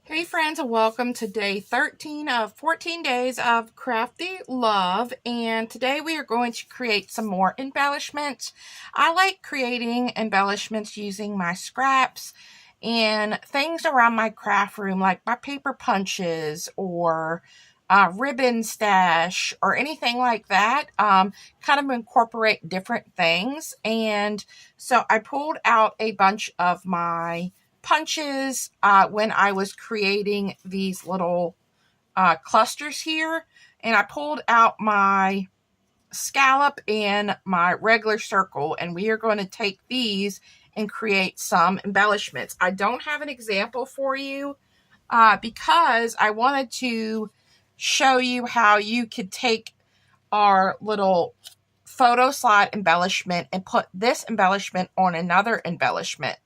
Hey friends, and welcome to day 13 of 14 days of Crafty Love, and today we are going to create some more embellishments. I like creating embellishments using my scraps and things around my craft room, like my paper punches or ribbon stash or anything like that. Kind of incorporate different things, and so I pulled out a bunch of my punches when I was creating these little clusters here, and I pulled out my scallop and my regular circle, and we are going to take these and create some embellishments. I don't have an example for you because I wanted to show you how you could take our little photo slide embellishment and put this embellishment on another embellishment.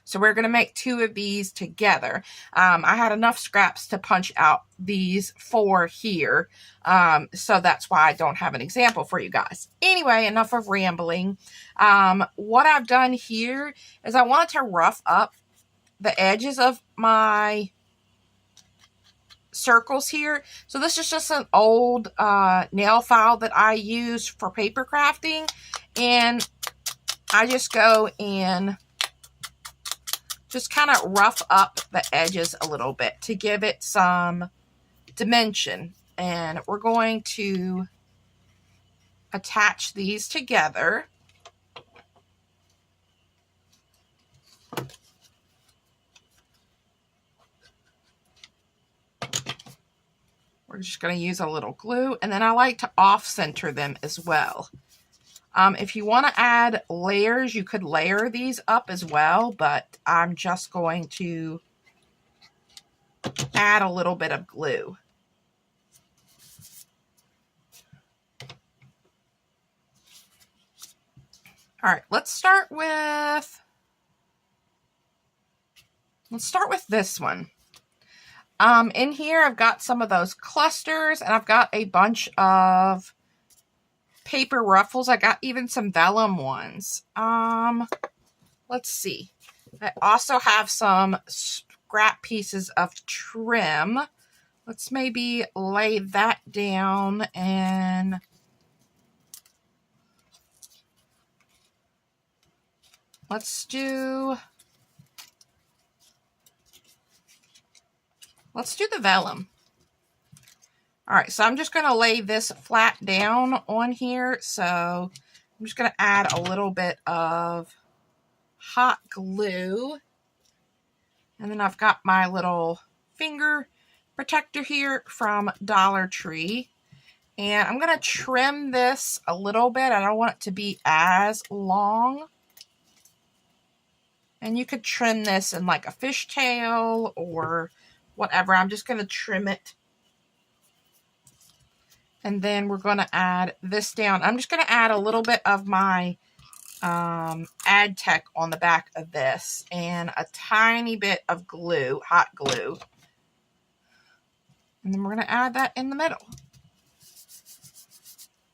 So we're going to make two of these together. I had enough scraps to punch out these four here. So that's why I don't have an example for you guys. Anyway, enough of rambling. What I've done here is I wanted to rough up the edges of my circles here. So this is just an old nail file that I use for paper crafting. And I just go and just kind of rough up the edges a little bit to give it some dimension. And we're going to attach these together. We're just going to use a little glue, and then I like to off-center them as well. If you want to add layers, you could layer these up as well, but I'm just going to add a little bit of glue. All right, let's start with this one. In here, I've got some of those clusters, and I've got a bunch of paper ruffles. I got even some vellum ones. Let's see. I also have some scrap pieces of trim. Let's maybe lay that down, and let's do the vellum. All right, so I'm just going to lay this flat down on here. So I'm just going to add a little bit of hot glue. And then I've got my little finger protector here from Dollar Tree. And I'm going to trim this a little bit. I don't want it to be as long. And you could trim this in like a fishtail or whatever. I'm just going to trim it. And then we're going to add this down. I'm just going to add a little bit of my Ad Tech on the back of this and a tiny bit of glue, hot glue. And then we're going to add that in the middle.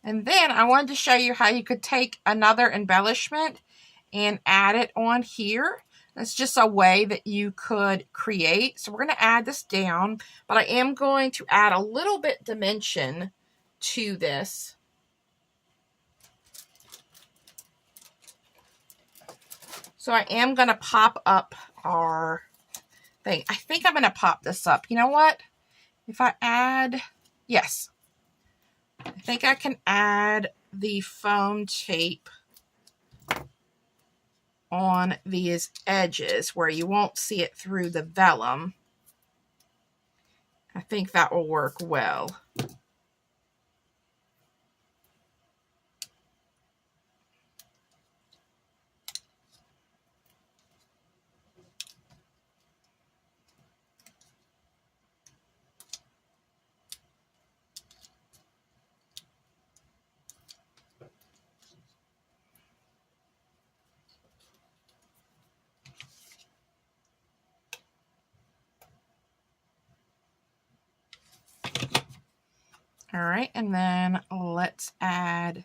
And then I wanted to show you how you could take another embellishment and add it on here. That's just a way that you could create. So we're going to add this down, but I am going to add a little bit dimension to this. So I am going to pop up our thing. I think I'm going to pop this up. You know what? If I add, yes, I think I can add the foam tape on these edges where you won't see it through the vellum. I think that will work well. All right, and then let's add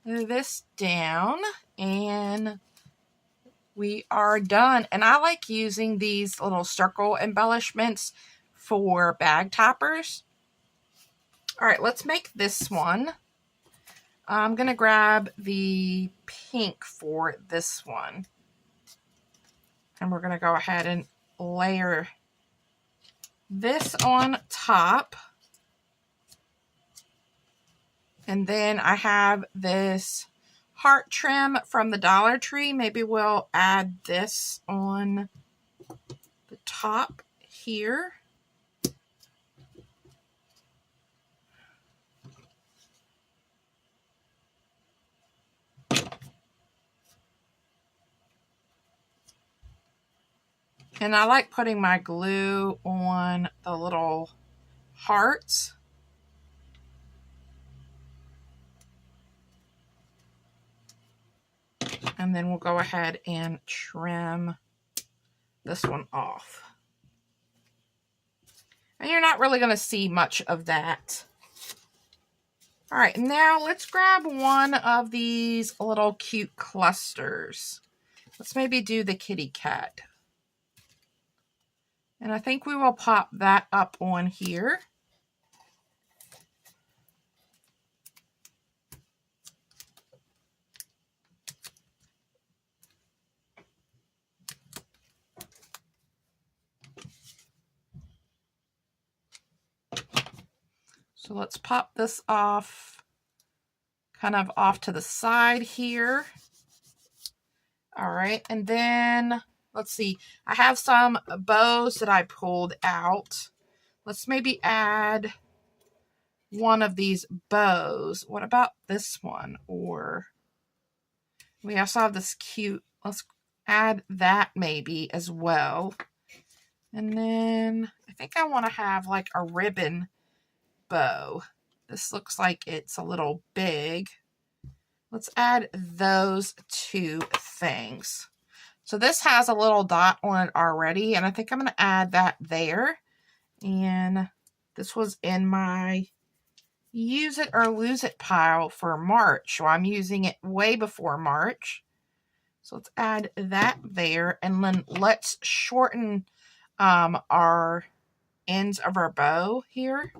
this down, and we are done. And I like using these little circle embellishments for bag toppers. All right, let's make this one. I'm going to grab the pink for this one. And we're going to go ahead and layer this on top. And then I have this heart trim from the Dollar Tree. Maybe we'll add this on the top here. And I like putting my glue on the little hearts. And then we'll go ahead and trim this one off. And you're not really going to see much of that. All right, now let's grab one of these little cute clusters. Let's maybe do the kitty cat. And I think we will pop that up on here. So let's pop this off, kind of off to the side here. All right, and then let's see, I have some bows that I pulled out. Let's maybe add one of these bows. What about this one? Or we also have this cute, let's add that maybe as well. And then I think I want to have like a ribbon bow. This looks like it's a little big. Let's add those two things. So this has a little dot on it already, and I think I'm going to add that there. And this was in my use it or lose it pile for March. So I'm using it way before March. So let's add that there, and then let's shorten our ends of our bow here.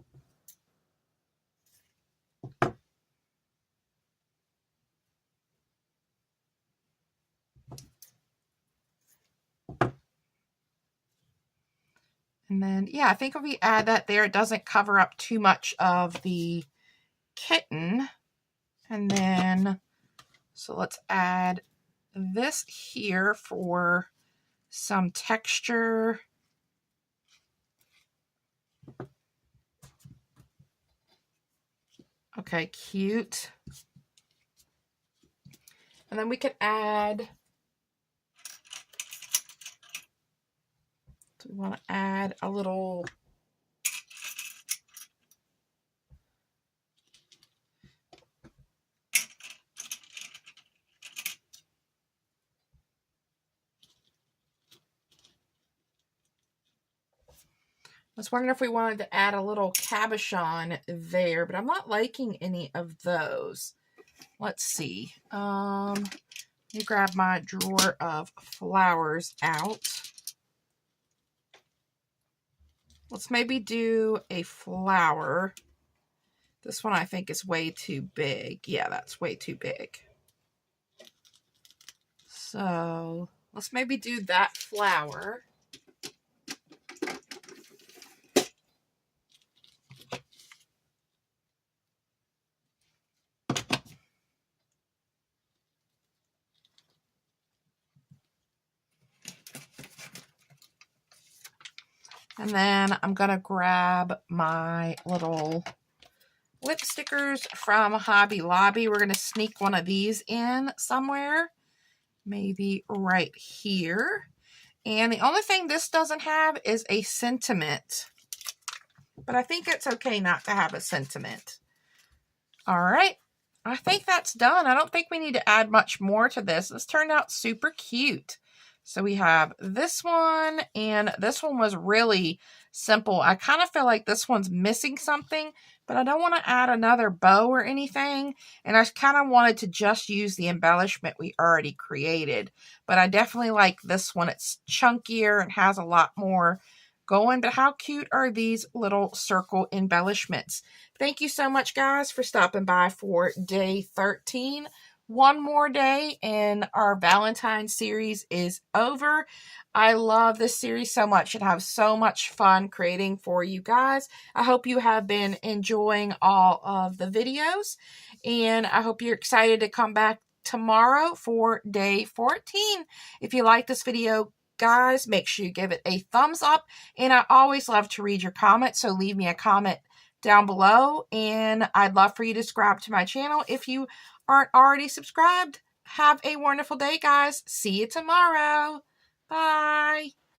And then, yeah, I think if we add that there, it doesn't cover up too much of the kitten. And then, so let's add this here for some texture. Okay, cute. And then we could add, so we want to add a little, I was wondering if we wanted to add a little cabochon there, but I'm not liking any of those. Let's see. Let me grab my drawer of flowers out. Let's maybe do a flower. This one I think is way too big. Yeah, that's way too big. So let's maybe do that flower. And then I'm going to grab my little lip stickers from Hobby Lobby. We're going to sneak one of these in somewhere. Maybe right here. And the only thing this doesn't have is a sentiment. But I think it's okay not to have a sentiment. All right. I think that's done. I don't think we need to add much more to this. This turned out super cute. So we have this one, and this one was really simple. I kind of feel like this one's missing something, but I don't want to add another bow or anything. And I kind of wanted to just use the embellishment we already created. But I definitely like this one. It's chunkier and has a lot more going. But how cute are these little circle embellishments? Thank you so much, guys, for stopping by for day 13. One more day and our Valentine's series is over. I love this series so much and have so much fun creating for you guys. I hope you have been enjoying all of the videos, and I hope you're excited to come back tomorrow for day 14. If you like this video, guys, make sure you give it a thumbs up, and I always love to read your comments, so leave me a comment down below, and I'd love for you to subscribe to my channel if you aren't already subscribed. Have a wonderful day, guys. See you tomorrow. Bye.